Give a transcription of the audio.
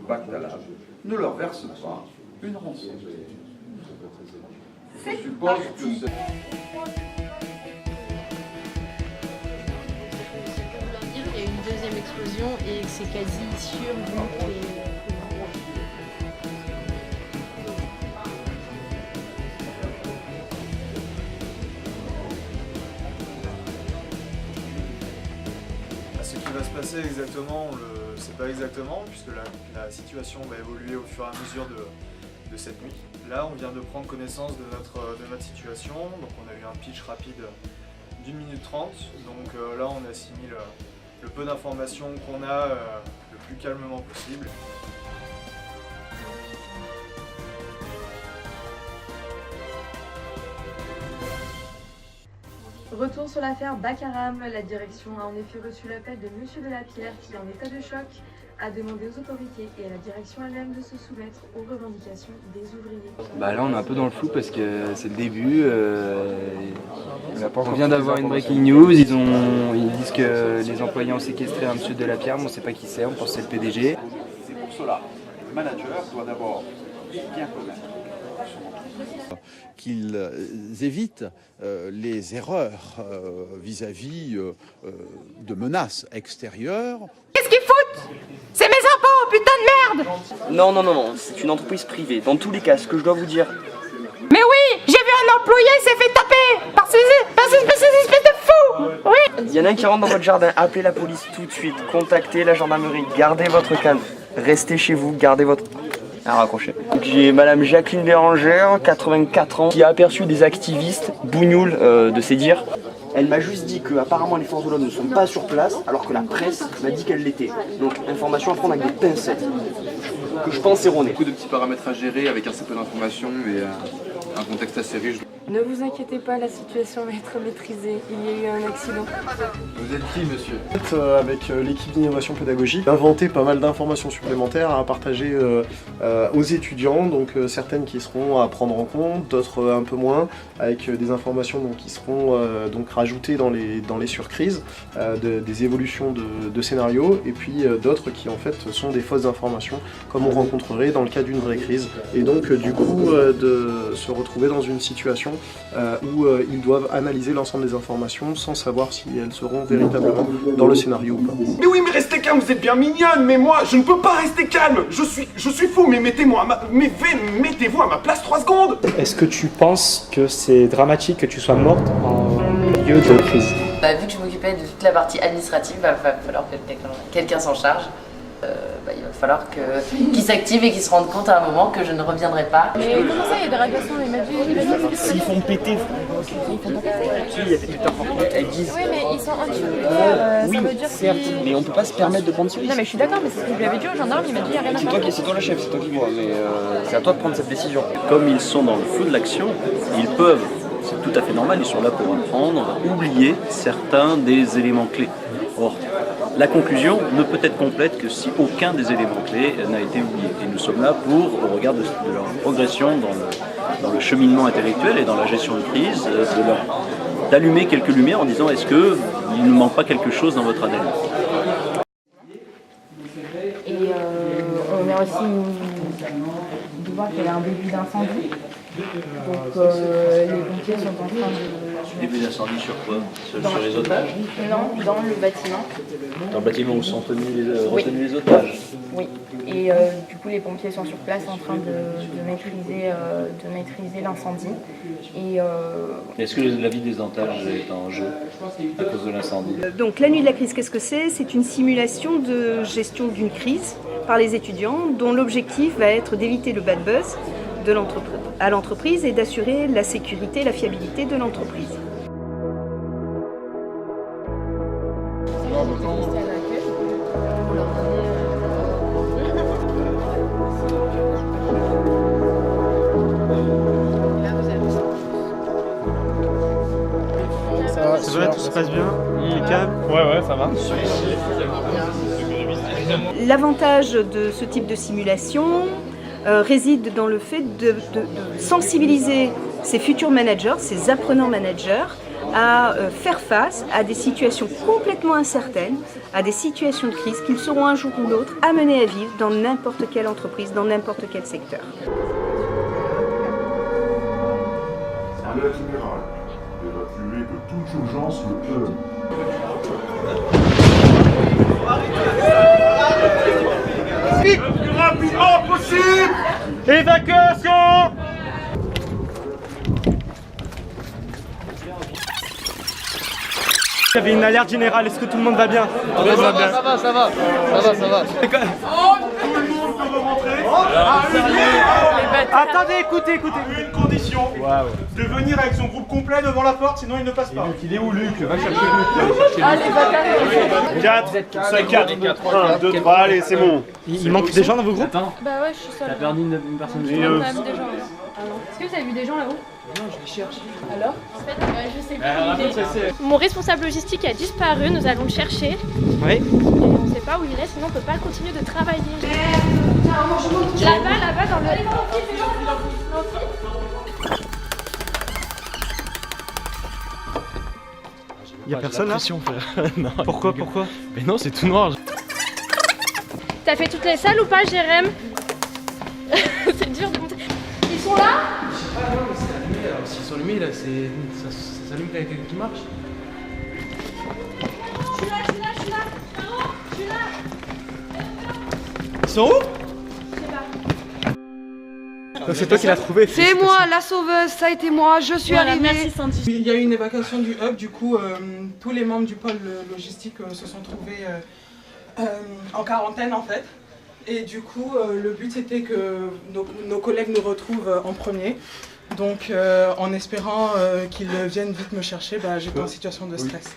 Bactalab ne leur verse pas une rançon. Je suppose que c'est... Il y a une deuxième explosion et c'est quasi sûr que... Ce qui va se passer exactement, on ne sait pas exactement, puisque la situation va évoluer au fur et à mesure de cette nuit. Là, on vient de prendre connaissance de notre situation, donc on a eu un pitch rapide d'1 minute 30, donc là on assimile le peu d'informations qu'on a le plus calmement possible. Retour sur l'affaire Bakaram, la direction a en effet reçu l'appel de Monsieur Delapierre qui, en état de choc, a demandé aux autorités et à la direction elle-même de se soumettre aux revendications des ouvriers. Bah là on est un peu dans le flou parce que c'est le début, on vient d'avoir une breaking news, ils disent que les employés ont séquestré un monsieur Delapierre, mais on ne sait pas qui c'est, on pense que c'est le PDG. C'est pour cela que le manager doit d'abord bien connaître qu'ils évitent les erreurs vis-à-vis de menaces extérieures. Qu'est-ce qu'ils foutent? C'est mes impôts, putain de merde! Non, c'est une entreprise privée. Dans tous les cas, ce que je dois vous dire... Mais oui, j'ai vu un employé s'est fait taper par ces espèces de fous! Oui! Il y en a un qui rentre dans votre jardin, appelez la police tout de suite, contactez la gendarmerie, gardez votre calme, restez chez vous, gardez votre... Ah, raccroché. J'ai madame Jacqueline Bérangère, 84 ans, qui a aperçu des activistes bougnoules de ses dires. Elle m'a juste dit que apparemment les forces de l'ordre ne sont pas sur place, alors que la presse m'a dit qu'elle l'était. Donc information à prendre avec des pincettes, que je pense erronées. Beaucoup de petits paramètres à gérer avec assez peu d'informations et un contexte assez riche. Ne vous inquiétez pas, la situation va être maîtrisée. Il y a eu un accident. Vous êtes qui, monsieur? Avec l'équipe d'innovation pédagogique, inventer pas mal d'informations supplémentaires à partager aux étudiants, donc certaines qui seront à prendre en compte, d'autres un peu moins, avec des informations donc, qui seront donc rajoutées dans les surcrises, des évolutions de scénarios, et puis d'autres qui en fait sont des fausses informations, comme on rencontrerait dans le cas d'une vraie crise, et donc du coup de se retrouver dans une situation où ils doivent analyser l'ensemble des informations sans savoir si elles seront véritablement dans le scénario ou pas. Mais oui, mais restez calme, vous êtes bien mignonne, mais moi, je ne peux pas rester calme. Je suis fou, mais mettez-vous à ma place 3 secondes. Est-ce que tu penses que c'est dramatique que tu sois morte en lieu de crise? Vu que je m'occupais de toute la partie administrative, il va falloir que quelqu'un s'en charge. Il va falloir qu'il s'active et qu'il se rende compte à un moment que je ne reviendrai pas. Mais comment ça, il y a des radiations? Il m'a dit... S'ils font péter, Ils font pas péter. Si, il y a des péteurs partout, elles disent... Oui, mais ils sont anti-nucléaires, oui, ça veut dire certes, mais on peut pas se permettre de prendre ce risque. Non mais je suis d'accord, mais c'est ce que je lui avais dit au gendarme, il m'a dit il n'y a rien à faire. C'est toi le chef, c'est toi qui vois, mais c'est à toi de prendre cette décision. Comme ils sont dans le feu de l'action, ils peuvent, c'est tout à fait normal, ils sont là pour apprendre, oublier certains des éléments clés. Or, la conclusion ne peut être complète que si aucun des éléments clés n'a été oublié. Et nous sommes là pour, au regard de leur progression dans le cheminement intellectuel et dans la gestion de crise, d'allumer quelques lumières en disant est-ce qu'il ne manque pas quelque chose dans votre analyse. Et on a aussi de voir qu'il y a un début d'incendie. Donc les pompiers sont en train de... Début d'incendie sur quoi? Sur les otages? Non, dans le bâtiment. Dans le bâtiment où sont retenus les otages? Oui. Et du coup les pompiers sont sur place en train de maîtriser l'incendie. Et est-ce que la vie des otages est en jeu à cause de l'incendie? Donc la nuit de la crise, qu'est-ce que c'est? C'est une simulation de gestion d'une crise par les étudiants dont l'objectif va être d'éviter le bad buzz à l'entreprise et d'assurer la sécurité et la fiabilité de l'entreprise. Ça va, tout se passe bien? C'est calme? Ouais, ça va. L'avantage de ce type de simulation réside dans le fait de sensibiliser ces futurs managers, ces apprenants managers, à faire face à des situations complètement incertaines, à des situations de crise qu'ils seront un jour ou l'autre amenés à vivre dans n'importe quelle entreprise, dans n'importe quel secteur. Alerte générale. Évacuer de toute urgence le hub. Le plus rapidement possible! Évacuation! Il y avait une alerte générale, est-ce que tout le monde va bien? Ça va. Tout le monde peut rentrer. Attendez, écoutez. Une condition. De venir avec son groupe complet devant la porte, sinon il ne passe pas. Il est où Luc? Va chercher Luc. Allez, bataille. 4, 5, 4. 1, 2, 3, allez, c'est bon. Il manque des gens dans vos groupes? Bah ouais, je suis seule. T'as perdu une personne Il manque quand même des gens là. Est-ce que vous avez vu des gens là-haut? Non, je les cherche. Alors? En fait, je sais plus où il est. Mon responsable logistique a disparu, nous allons le chercher. Oui. Et on ne sait pas où il est, sinon on ne peut pas continuer de travailler. Là-bas, dans le... Il y a personne là? Non, Pourquoi? Mais non, c'est tout noir. T'as fait toutes les salles ou pas, Jérém? C'est dur de monter. Ils sont là? Je sais pas, non, mais c'est allumé. Alors, s'ils sont allumés, là, ça s'allume quand il y a quelqu'un qui marche. Je suis là. Je suis là. Ils sont où? Je sais pas. C'est toi qui l'as trouvé. C'est moi, la sauveuse, ça a été moi, je suis Voilà, arrivée. merci Sandy. Il y a eu une évacuation du hub, du coup tous les membres du pôle logistique se sont trouvés en quarantaine en fait. Et du coup le but c'était que nos collègues nous retrouvent en premier. Donc en espérant qu'ils viennent vite me chercher, j'étais en situation de stress.